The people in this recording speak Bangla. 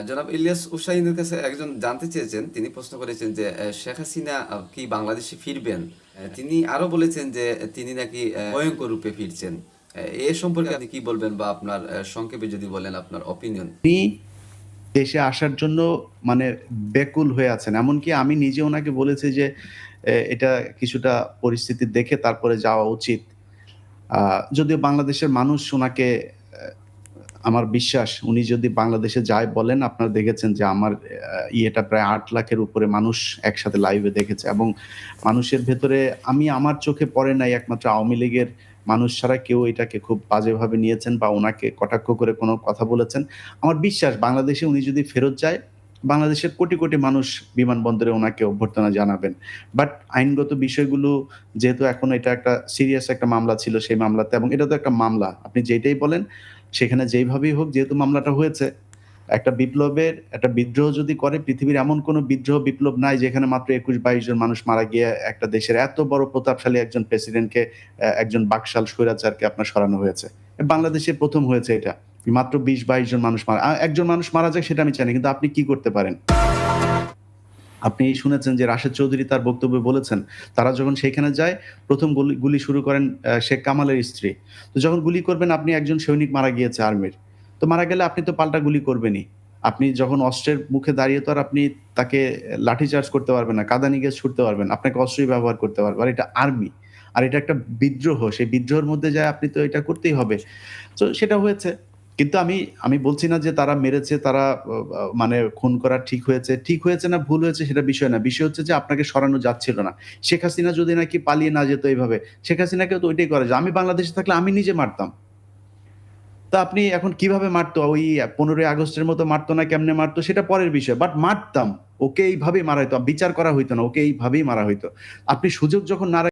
জনাব ইলিয়াস হুসাইনের কাছে একজন জানতে চেয়েছেন, তিনি প্রশ্ন করেছেন যে শেখ হাসিনা কি বাংলাদেশে ফিরবেন? তিনি আরো বলেছেন যে তিনি নাকি ভয়ঙ্কর রূপে ফিরছেন। এ সম্পর্কে আপনি কি বলবেন, বা আপনার সংক্ষেপে যদি বলেন আপনার অপিনিয়ন। তিনি দেশে আসার জন্য মানে ব্যাকুল হয়ে আছেন। এমনকি আমি নিজে ওনাকে বলেছি যে এটা কিছুটা পরিস্থিতি দেখে তারপরে যাওয়া উচিত। যদিও বাংলাদেশের মানুষ উনাকে আমার বিশ্বাস উনি যদি বাংলাদেশে যায় বলেন, আপনারা দেখেছেন যে আমার ইয়েটা প্রায় ৮ লাখের উপরে মানুষ একসাথে লাইভে দেখেছে এবং মানুষের ভেতরে আমি আমার চোখে পড়ে নাই একমাত্র আওয়ামী লীগের মানুষ ছাড়া কেউ এটাকে খুব বাজেভাবে নিয়েছেন বা উনাকে কটাক্ষ করে কোনো কথা বলেছেন। আমার বিশ্বাস বাংলাদেশে উনি যদি ফেরত যায়, বাংলাদেশের কোটি, কোটি মানুষ বিমানবন্দরে উনাকে অভ্যর্থনা জানাবেন। বাট আইনগত বিষয়গুলো যেহেতু এখন এটা একটা সিরিয়াস একটা মামলা ছিল সেই মামলাতে, এবং এটা তো একটা মামলা। আপনি যেটাই বলেন সেখানে যেইভাবেই হোক যেহেতু মামলাটা হয়েছে, একটা বিপ্লবের একটা বিদ্রোহ যদি করে, পৃথিবীর এমন কোন বিদ্রোহ বিপ্লব নাই যেখানে মাত্র ২১-২২ জন মানুষ মারা গিয়ে একটা দেশের এত বড় প্রতাপশালী একজন প্রেসিডেন্টকে একজন বাকশাল স্বৈরাচারকে আপনার সরানো হয়েছে। বাংলাদেশে ১ম হয়েছে এটা। মাত্র ২০-২২ জন মানুষ মারা একজন মানুষ মারা যাক সেটা আমি চাই না। কিন্তু আপনি কি করতে পারেন? আপনি শুনেছেন যে রাশেদ চৌধুরী তার বক্তব্যে বলেছেন, তারা যখন সেখানে যায় ১ম গুলি শুরু করেন শেখ কামালের স্ত্রী। তো যখন গুলি করবেন আপনি একজন সৈনিক মারা গিয়েছে আর্মির। তো মারা গেলে আপনি তো পাল্টা গুলি করবেনই। আপনি যখন অস্ত্রের মুখে দাঁড়িয়ে তো আর আপনি তাকে লাঠিচার্জ করতে পারবেন না, কাঁদানে গ্যাস ছুড়তে পারবেন না। আপনাকে অস্ত্রই ব্যবহার করতে পারবে। আর এটা আর্মি। আর এটা একটা বিদ্রোহ। সেই বিদ্রোহের মধ্যে যায় আপনি তো এটা করতেই হবে। তো সেটা হয়েছে। কিন্তু আমি বলছি না যে তারা মেরেছে, তারা মানে খুন করা ঠিক হয়েছে। ঠিক হয়েছে না ভুল হয়েছে সেটা বিষয় না। বিষয় হচ্ছে যে আপনাকে সরানো যাচ্ছিল না। শেখ হাসিনা যদি নাকি পালিয়ে না যেত এভাবে, শেখ হাসিনাকেও তো ওইটাই করা যায়। আমি বাংলাদেশে থাকলে আমি নিজে মারতাম। তো আপনি এখন কিভাবে মারতো? ওই ১৫ই আগস্টের মতো মারতো না কেমনে মারতো সেটা পরের বিষয়। বাট মারতাম। ওকে এইভাবেই মারা হইতো। বিচার করা হইতো না। ওকে এইভাবেই মারা হইতো। আপনি সুযোগ যখন না